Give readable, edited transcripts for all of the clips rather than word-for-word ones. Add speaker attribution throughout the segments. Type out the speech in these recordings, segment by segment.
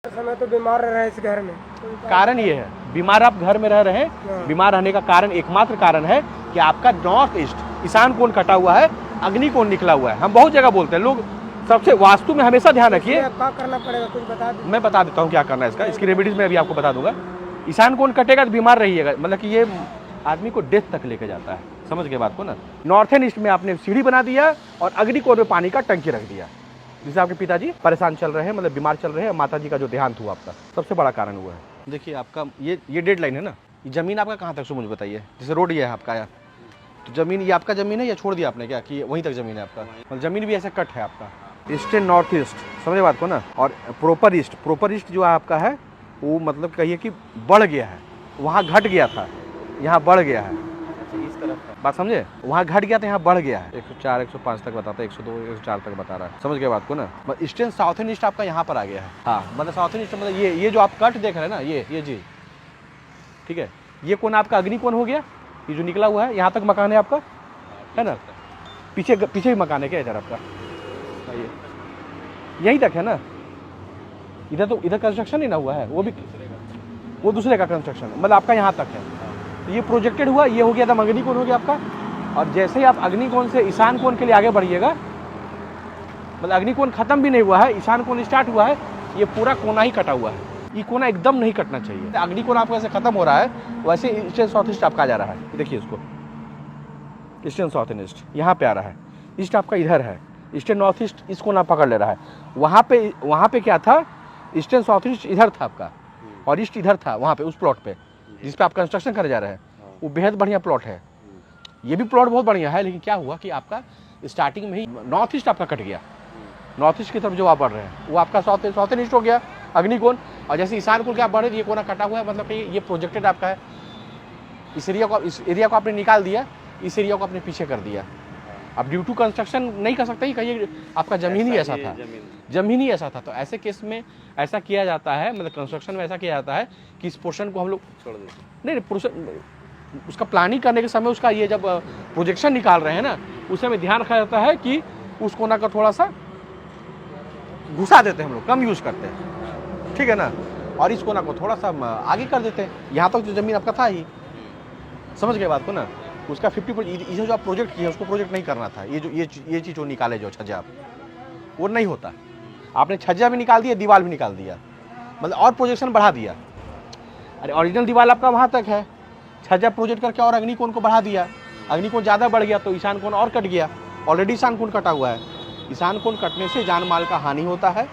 Speaker 1: समय तो बीमार रह रहे हैं इस घर में।
Speaker 2: कारण ये है, बीमार आप घर में रह रहे हैं। बीमार रहने का कारण, एकमात्र कारण है कि आपका नॉर्थ ईस्ट ईशान कोण कटा हुआ है, अग्नि कोण निकला हुआ है। हम बहुत जगह बोलते हैं, लोग सबसे वास्तु में हमेशा ध्यान रखिए।
Speaker 1: क्या करना पड़ेगा कुछ बता दीजिए।
Speaker 2: मैं बता देता हूँ क्या करना है इसका, इसकी रेमेडीज मैं अभी आपको बता दूंगा। ईशान कोण कटेगा तो बीमार रहिएगा, मतलब कि ये आदमी को डेथ तक लेके जाता है। समझ गए बात को ना। नॉर्थन ईस्ट में आपने सीढ़ी बना दिया और अग्नि कोण में पानी का टंकी रख दिया, जिससे आपके पिताजी परेशान चल रहे हैं, मतलब बीमार चल रहे हैं। माता जी का जो देहांत हुआ आपका, सबसे बड़ा कारण हुआ है। देखिए आपका ये डेड लाइन है ना। ये जमीन आपका कहाँ तक, सो मुझे बताइए। जैसे रोड ये है आपका यार, तो जमीन ये आपका जमीन है या छोड़ दिया आपने क्या कि वहीं तक जमीन है आपका? मतलब जमीन भी ऐसे कट है आपका। ईस्ट एंड नॉर्थ ईस्ट, समझे बात को ना। और प्रोपर ईस्ट जो आपका है वो मतलब कहिए कि बढ़ गया है। वहाँ घट गया था, यहाँ बढ़ गया है। इस तरफ बात समझे, वहाँ घट गया था, यहाँ बढ़ गया है। 104 105 तक बताता है, 102 104 तक बता रहा है। समझ गए बात को ना। ईस्टर्न साउथर्न ईस्ट आपका यहाँ पर आ गया है। हाँ मतलब साउथर्न ईस्ट मतलब ये जो आप कट देख रहे हैं ना, ये जी ठीक है। ये कोण आपका अग्नि कोण हो गया, ये जो निकला हुआ है। यहाँ तक मकान है आपका, है ना। पीछे भी मकान है क्या इधर आपका? यहीं तक है ना। इधर तो इधर कंस्ट्रक्शन ही ना हुआ है, वो दूसरे का कंस्ट्रक्शन है, मतलब आपका यहाँ तक है। तो ये प्रोजेक्टेड हुआ, ये हो गया था अग्नि कोण हो गया आपका। और जैसे ही आप अग्नि कोण से ईशान कोण के लिए आगे बढ़िएगा, मतलब अग्नि कोण खत्म भी नहीं हुआ है, ईशान कोण स्टार्ट हुआ है, ये पूरा कोना ही कटा हुआ है। ये कोना एकदम नहीं कटना चाहिए। अग्नि कोण आपका ऐसे खत्म हो रहा है, वैसे ईस्टर्न साउथ ईस्ट आपका आ जा रहा है। देखिए इसको, ईस्टर्न साउथ ईस्ट यहाँ पे आ रहा है। ईस्ट आपका इधर है, ईस्टर्न नॉर्थ ईस्ट इसको ना पकड़ ले रहा है। वहाँ पे क्या था, ईस्टर्न साउथ ईस्ट इधर था आपका और ईस्ट इधर था। वहाँ पे उस प्लॉट पे जिस पे आप कंस्ट्रक्शन करने जा रहे हैं, वो बेहद बढ़िया प्लॉट है। ये भी प्लॉट बहुत बढ़िया है, लेकिन क्या हुआ कि आपका स्टार्टिंग में ही नॉर्थ ईस्ट आपका कट गया। नॉर्थ ईस्ट की तरफ जो आप बढ़ रहे हैं वो आपका साउथर्न ईस्ट हो गया अग्नि कोण। और जैसे ईशान कोण के आप बढ़ रहे हैं, ये कोना कटा हुआ है, मतलब कि ये प्रोजेक्टेड आपका है। इस एरिया को आपने निकाल दिया, इस एरिया को आपने पीछे कर दिया। अब ड्यू टू कंस्ट्रक्शन नहीं कर सकते, कहिए आपका जमीन ही ऐसा था, जमीन ही ऐसा था। तो ऐसे केस में ऐसा किया जाता है, मतलब कंस्ट्रक्शन में ऐसा किया जाता है कि इस पोर्शन को हम लोग छोड़ देते। नहीं, उसका प्लानिंग करने के समय उसका ये जब प्रोजेक्शन निकाल रहे हैं ना, उस समय ध्यान रखा जाता है कि उस कोना का थोड़ा सा घुसा देते हैं हम लोग, कम यूज करते हैं, ठीक है ना। और इस कोना को थोड़ा सा आगे कर देते हैं। यहाँ तक जो जमीन आपका था ही, समझ गए बात को ना। उसका 50% इसे जो आप प्रोजेक्ट किया उसको प्रोजेक्ट नहीं करना था। ये चीज़ जो निकाले जो छज्जा आप, वो नहीं होता। आपने छज्जा भी निकाल दिया, दीवार भी निकाल दिया, मतलब और प्रोजेक्शन बढ़ा दिया। अरे ओरिजिनल दीवार आपका वहाँ तक है, छज्जा प्रोजेक्ट करके और अग्नि कोण को बढ़ा दिया। अग्नि कोण ज़्यादा बढ़ गया तो ईशान कोण और कट गया। ऑलरेडी ईशान कोण कटा हुआ है। ईशान कोण कटने से जान माल का हानि होता है,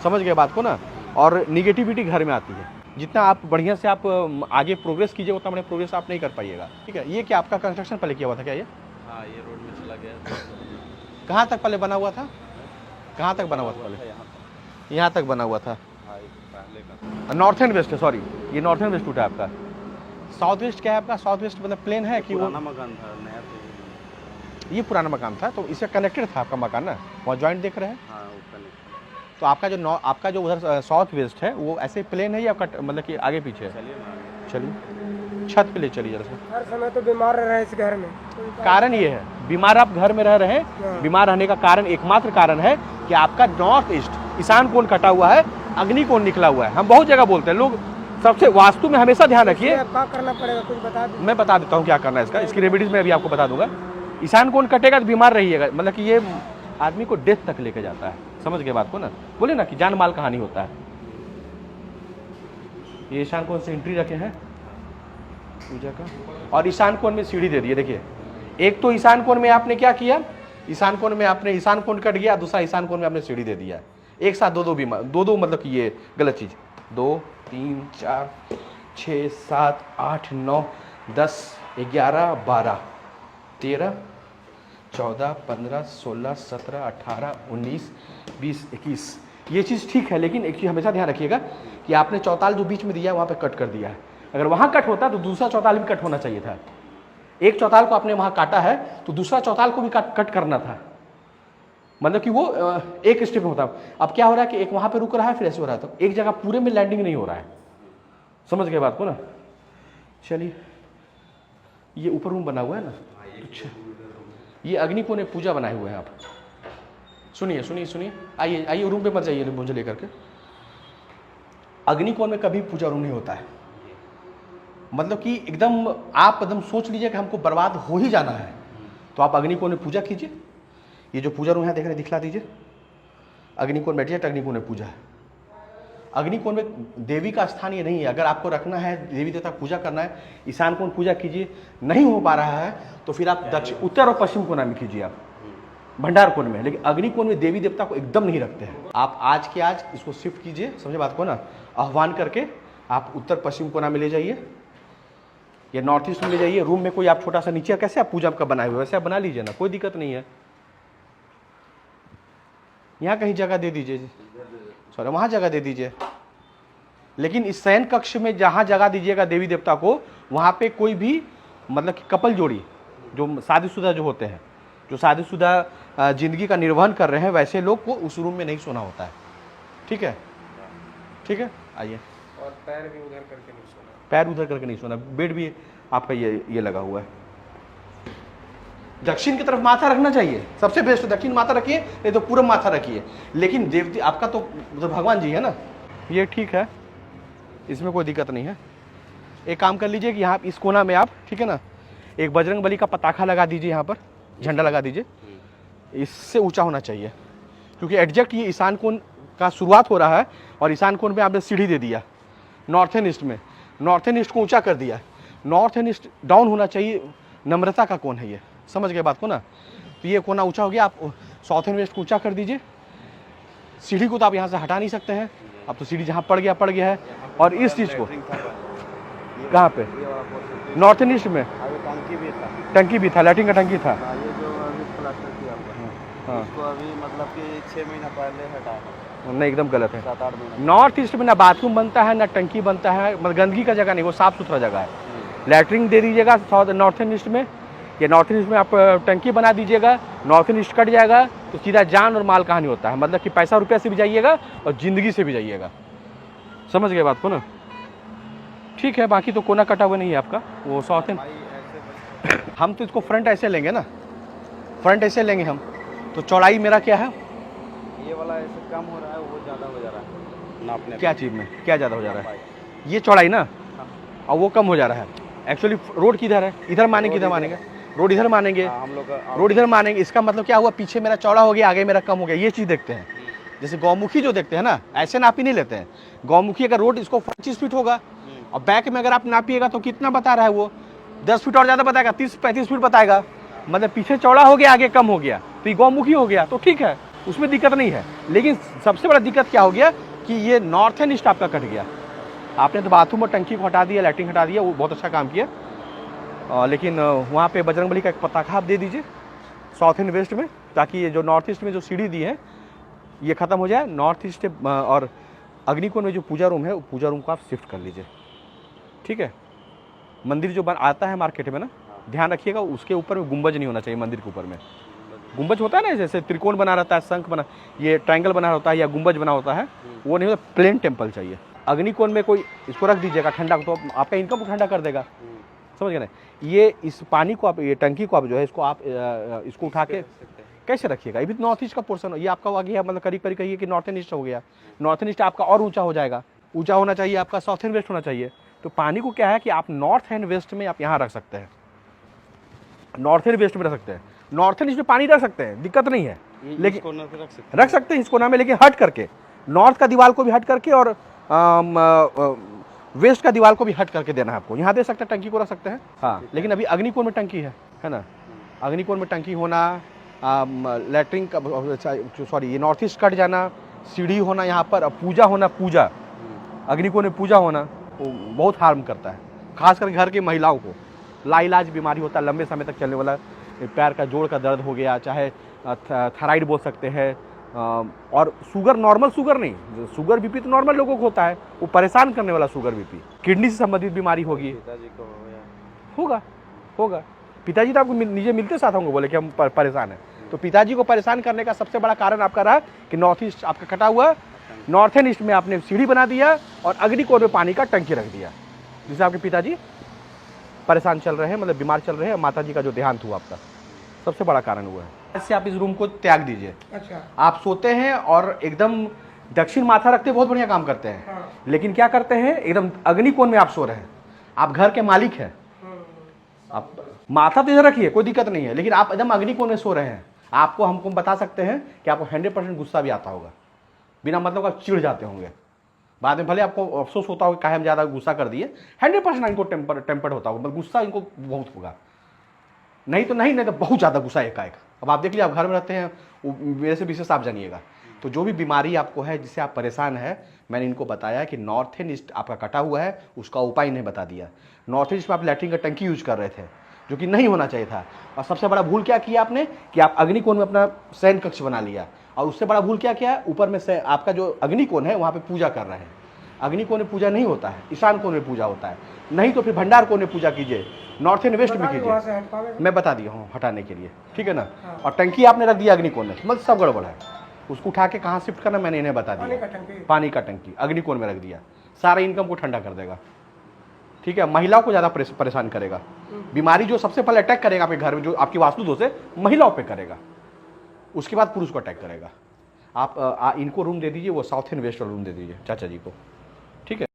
Speaker 2: समझ गए बात को ना। और निगेटिविटी घर में आती है। जितना आप बढ़िया से आप आगे प्रोग्रेस कीजिए, उतना बढ़िया प्रोग्रेस आप नहीं कर पाइएगा, ठीक है। ये क्या आपका कंस्ट्रक्शन पहले किया हुआ था क्या? ये
Speaker 3: हाँ, ये रोड में चला गया।
Speaker 2: कहाँ तक पहले बना हुआ था? कहाँ तक बना हुआ था पहले? यहाँ तक बना हुआ था। नॉर्थन वेस्ट है, सॉरी, ये नॉर्थन वेस्ट टूटा है आपका। साउथ वेस्ट क्या है आपका? साउथ वेस्ट मतलब प्लेन है कि वो
Speaker 3: मकान था, नया था।
Speaker 2: ये पुराना मकान था, तो इससे कनेक्टेड था आपका मकान ना। वहाँ जॉइंट देख रहे हैं।
Speaker 3: हाँ,
Speaker 2: तो आपका जो उधर साउथ वेस्ट है वो ऐसे प्लेन है या मतलब कि आगे पीछे है? चलिए छत पे ले चलिए जरा सा।
Speaker 1: हर समय तो बीमार रह रहे हैं इस घर में।
Speaker 2: कारण ये है, बीमार आप घर में रह रहे हैं। बीमार रहने का कारण, एकमात्र कारण है कि आपका नॉर्थ ईस्ट ईशान कोण कटा हुआ है, अग्नि कोण निकला हुआ है। हम बहुत जगह बोलते हैं, लोग सबसे वास्तु में हमेशा ध्यान रखिए।
Speaker 1: क्या करना पड़ेगा कुछ बता दीजिए।
Speaker 2: मैं बता देता हूँ क्या करना है इसका, इसकी रेमेडीज मैं अभी आपको बता दूंगा। ईशान कोण कटेगा तो बीमार रहिएगा, मतलब कि ये आदमी को डेथ तक लेके जाता है। समझ गए बात को ना। बोले ना कि जान माल का हानि होता है। ये ईशान कोण से एंट्री रखे हैं पूजा का, और ईशान कोण में सीढ़ी दे दिए। देखिए, एक तो ईशान कोण में आपने क्या किया, ईशान कोण में आपने ईशान कोण कट गया, दूसरा ईशान कोण में आपने सीढ़ी दे दिया। एक साथ दो मतलब कि ये गलत चीज। 2 3 4 6 7 8 9 10 11 12 13 14 15 16 17 18 19 20 21। ये चीज़ ठीक है, लेकिन एक चीज़ हमेशा ध्यान रखिएगा कि आपने चौताल जो बीच में दिया है वहाँ पे कट कर दिया है। अगर वहाँ कट होता तो दूसरा चौताल भी कट होना चाहिए था। एक चौताल को आपने वहाँ काटा है तो दूसरा चौताल को भी कट करना था, मतलब कि वो एक स्टेप में होता। अब क्या हो रहा है कि एक वहाँ पे रुक रहा है, फिर ऐसे हो रहा है, तो एक जगह पूरे में लैंडिंग नहीं हो रहा है। समझ गए बात को ना। चलिए, ये ऊपर रूम बना हुआ है ना, अच्छा, ये अग्नि कोण एक पूजा बनाए हुए हैं आप। सुनिए सुनिए सुनिए, आइए आइए, रूम पे मत जाइए मुझे लेकर के। अग्निकोण में कभी पूजा रूम नहीं होता है। मतलब कि एकदम आप एकदम सोच लीजिए कि हमको बर्बाद हो ही जाना है, तो आप अग्निकोण में पूजा कीजिए। ये जो पूजा रूम है देख रहे हैं, दिखला दीजिए। अग्निकोण में एग्जैक्ट अग्निकोण में पूजा है। अग्निकोण में देवी का स्थान ये नहीं है। अगर आपको रखना है, देवी देवता पूजा करना है, ईशान कोण पूजा कीजिए। नहीं हो पा रहा है तो फिर आप दक्षिण, उत्तर और पश्चिम कोना में कीजिए आप, भंडार कोण में। लेकिन अग्निकोण में देवी देवता को एकदम नहीं रखते हैं। आप आज के आज इसको शिफ्ट कीजिए, समझे बात को ना, आह्वान करके आप उत्तर पश्चिम कोना में ले जाइए या नॉर्थ ईस्ट में ले जाइए। रूम में कोई आप छोटा सा नीचे कैसे आप पूजा का बनाए हुए वैसे आप बना लीजिए ना, कोई दिक्कत नहीं है। यहाँ कहीं जगह दे दीजिए, सॉरी वहाँ जगह दे दीजिए। लेकिन इस शयन कक्ष में जहाँ जगह दीजिएगा देवी देवता को, वहाँ पे कोई भी मतलब कि कपल जोड़ी जो शादीशुदा जो होते हैं, जो शादीशुदा जिंदगी का निर्वहन कर रहे हैं, वैसे लोग को उस रूम में नहीं सोना होता है। ठीक है, ठीक है, आइए।
Speaker 3: और पैर भी उधर करके नहीं सोना।
Speaker 2: पैर उधर करके नहीं सोना। बेड भी आपका ये लगा हुआ है। दक्षिण की तरफ माथा रखना चाहिए, सबसे बेस्ट दक्षिण माथा रखिए, नहीं तो पूरब माथा रखिए। लेकिन देवती आपका तो भगवान जी है ना, ये ठीक है, इसमें कोई दिक्कत नहीं है। एक काम कर लीजिए कि यहाँ इस कोना में आप, ठीक है ना, एक बजरंग बली का पताखा लगा दीजिए, यहाँ पर झंडा लगा दीजिए। इससे ऊंचा होना चाहिए, क्योंकि एग्जैक्ट ये ईशान कोण का शुरुआत हो रहा है और ईशान कोण में आपने सीढ़ी दे दिया। नॉर्थन ईस्ट में, नॉर्थन ईस्ट को ऊंचा कर दिया। नॉर्थन ईस्ट डाउन होना चाहिए, नम्रता का कोण है ये, समझ गए बात को ना। तो ये कोना ऊंचा हो गया, आप साउथ एंड वेस्ट को ऊंचा कर दीजिए। सीढ़ी को तो आप यहाँ से हटा नहीं सकते हैं, अब तो सीढ़ी जहाँ पड़ गया है। और इस चीज़ को कहाँ पे, नॉर्थन ईस्ट में टंकी भी था, लैट्रिन का टंकी था।
Speaker 3: ये जो अभी प्लास्टर किया हुआ है, इसको अभी मतलब कि 6 महीना पहले हटाया।
Speaker 2: नहीं, एकदम गलत है।
Speaker 3: 7-8 महीना।
Speaker 2: नॉर्थ ईस्ट में ना बाथरूम बनता है ना टंकी बनता है, मतलब गंदगी का जगह नहीं, वो साफ सुथरा जगह है। लैट्रिन दे दीजिएगा साउथ नॉर्थन ईस्ट में, या नॉर्थन ईस्ट में आप टंकी बना दीजिएगा। नॉर्थन ईस्ट कट जाएगा तो सीधा जान और माल कहानी होता है, मतलब कि पैसा रुपया से भी जाइएगा और ज़िंदगी से भी जाइएगा। समझ गए बात को ना। ठीक है, बाकी तो कोना कटा हुआ नहीं है आपका, वो साउथ एंड। हम तो इसको फ्रंट ऐसे लेंगे ना, फ्रंट ऐसे लेंगे हम, तो चौड़ाई मेरा क्या है,
Speaker 3: ये वाला ऐसे कम हो रहा है, वो ज़्यादा हो जा रहा है नापने।
Speaker 2: क्या चीज़ में क्या ज़्यादा हो जा रहा है, ये चौड़ाई ना, और वो कम हो जा रहा है। एक्चुअली रोड किधर है, इधर मानेंगे, किधर मानेंगे, रोड इधर मानेंगे,
Speaker 3: हम लोग
Speaker 2: रोड इधर मानेंगे। इसका मतलब क्या हुआ, पीछे मेरा चौड़ा हो गया, आगे मेरा कम हो गया। ये चीज़ देखते हैं। जैसे गौमुखी जो देखते हैं ना, ऐसे नापी नहीं लेते हैं। गौमुखी अगर रोड इसको 25 फीट होगा और बैक में अगर आप नापिएगा तो कितना बता रहा है, वो 10 फीट और ज़्यादा बताएगा, 30-35 फीट बताएगा। मतलब पीछे चौड़ा हो गया, आगे कम हो गया, तो ये गौमुखी हो गया, तो ठीक है, उसमें दिक्कत नहीं है। लेकिन सबसे बड़ा दिक्कत क्या हो गया कि ये नॉर्थन ईस्ट आपका कट गया। आपने तो बाथरूम और टंकी को हटा दिया, लैट्रिन हटा दिया, वो बहुत अच्छा काम किया। लेकिन वहाँ पे बजरंगबली का एक पताखा आप दे दीजिए साउथ एंड वेस्ट में, ताकि ये जो नॉर्थ ईस्ट में जो सीढ़ी दी है ये ख़त्म हो जाए। नॉर्थ ईस्ट और अग्निकोण में जो पूजा रूम है, वो पूजा रूम को आप शिफ्ट कर लीजिए। ठीक है, मंदिर जो आता है मार्केट में ना, ध्यान रखिएगा उसके ऊपर में गुंबज नहीं होना चाहिए। मंदिर के ऊपर में गुंबज होता है ना, जैसे त्रिकोण बना रहता है, शंख बना, ये ट्रायंगल बना होता है या गुंबज बना होता है, वो नहीं होता, प्लेन टेम्पल चाहिए। अग्निकोण में कोई इसको रख दीजिएगा ठंडा, तो आपका इनकम को ठंडा कर देगा। समझ गए ना। ये इस पानी को आप, ये टंकी को आप जो है, इसको आप इसको उठा के कैसे रखिएगा। ये भी नॉर्थ ईस्ट का पोर्सन, ये आपका आ गया, मतलब करीब करीब कहिए कि नॉर्थन ईस्ट हो गया। नॉर्थन ईस्ट आपका और ऊंचा हो जाएगा, ऊंचा होना चाहिए आपका, साउथ एंड वेस्ट होना चाहिए। तो पानी को क्या है कि आप नॉर्थ एंड वेस्ट में आप यहाँ रख सकते हैं, नॉर्थ एंड वेस्ट में रख सकते हैं। नॉर्थन ईस्ट में पानी रख सकते हैं, दिक्कत नहीं है, लेकिन रख सकते हैं इस कोना में, लेकिन हट करके, नॉर्थ का दीवार को भी हट करके और वेस्ट का दीवार को भी हट करके देना है आपको। यहाँ दे सकते हैं, टंकी को रख सकते हैं, हाँ। लेकिन अभी अग्निकोण में टंकी है ना, अग्निकोण में टंकी होना, लैट्रिन का, सॉरी, ये नॉर्थ ईस्ट कट जाना, सीढ़ी होना यहाँ पर, पूजा होना, पूजा अग्निकोण में पूजा होना, वो बहुत हार्म करता है, खासकर घर की महिलाओं को। लाइलाज बीमारी होता है, लंबे समय तक चलने वाला, पैर का जोड़ का दर्द हो गया, चाहे थायराइड बोल सकते हैं, और शुगर, नॉर्मल शुगर नहीं, शुगर बीपी तो नॉर्मल लोगों को होता है, वो परेशान करने वाला शुगर बीपी, किडनी से संबंधित बीमारी होगी,
Speaker 3: पिताजी को
Speaker 2: होगा। पिताजी तो आपको नीचे मिलते साथ होंगे, बोले कि हम परेशान हैं, तो पिताजी को परेशान करने का सबसे बड़ा कारण आपका रहा कि नॉर्थ ईस्ट आपका कटा हुआ, नॉर्थन ईस्ट में आपने सीढ़ी बना दिया और अग्निकोण में पानी का टंकी रख दिया, जिससे आपके पिताजी परेशान चल रहे हैं, मतलब बीमार चल रहे हैं। माताजी का जो देहांत हुआ आपका, सबसे बड़ा कारण हुआ है। ऐसे आप इस रूम को त्याग दीजिए।
Speaker 1: अच्छा,
Speaker 2: आप सोते हैं और एकदम दक्षिण माथा रखते बहुत बढ़िया काम करते हैं, लेकिन क्या करते हैं, एकदम अग्निकोण में आप सो रहे हैं, आप घर के मालिक हैं, आप माथा तो इधर रखिए, कोई दिक्कत नहीं है, लेकिन आप एकदम अग्निकोण में सो रहे हैं। आपको हमको बता सकते हैं कि आपको 100% गुस्सा भी आता होगा, बिना मतलब आप चिढ़ जाते होंगे, बाद में भले आपको अफसोस होता होगा कि हम ज़्यादा गुस्सा कर दिए, 100% इनको टेम्पर्ड होता होगा, मतलब गुस्सा इनको बहुत होगा, नहीं तो बहुत ज़्यादा गुस्सा एकाएक। अब आप देख लीजिए, आप घर में रहते हैं, मेरे से विशेष आप जानिएगा। तो जो भी बीमारी आपको है, जिससे आप परेशान हैं, मैंने इनको बताया कि नॉर्थन ईस्ट आपका कटा हुआ है, उसका उपाय इन्हें बता दिया। नॉर्थ ईस्ट में आप लैट्रिन का टंकी यूज कर रहे थे, जो कि नहीं होना चाहिए था, और सबसे बड़ा भूल क्या किया आपने कि आप अग्निकोण में अपना शयन कक्ष बना लिया, और उससे बड़ा भूल क्या किया, ऊपर में से आपका जो अग्निकोण है वहाँ पे पूजा कर रहे हैं। अग्निकोण में पूजा नहीं होता है, ईशान कोण में पूजा होता है, नहीं तो फिर भंडार कोण में पूजा कीजिए, नॉर्थ एंड वेस्ट में
Speaker 1: वहाँ से
Speaker 2: कीजिए।
Speaker 1: हट पावे।
Speaker 2: मैं बता दिया हूँ हटाने के लिए, ठीक है ना। और टंकी आपने रख दिया अग्निकोण में, मतलब सब गड़बड़ है। उसको उठा के कहाँ शिफ्ट करना मैंने इन्हें बता
Speaker 1: पानी
Speaker 2: दिया,
Speaker 1: का टंकी।
Speaker 2: पानी का टंकी अग्निकोण में रख दिया, सारा इनकम को ठंडा कर देगा, ठीक है। महिलाओं को ज़्यादा परेशान करेगा, बीमारी जो सबसे पहले अटैक करेगा आपके घर में, जो आपकी वास्तु दोष है, महिलाओं पे करेगा, उसके बाद पुरुष को अटैक करेगा। आप इनको रूम दे दीजिए, वो साउथ एंड वेस्ट रूम दे दीजिए चाचा जी को, ठीक है।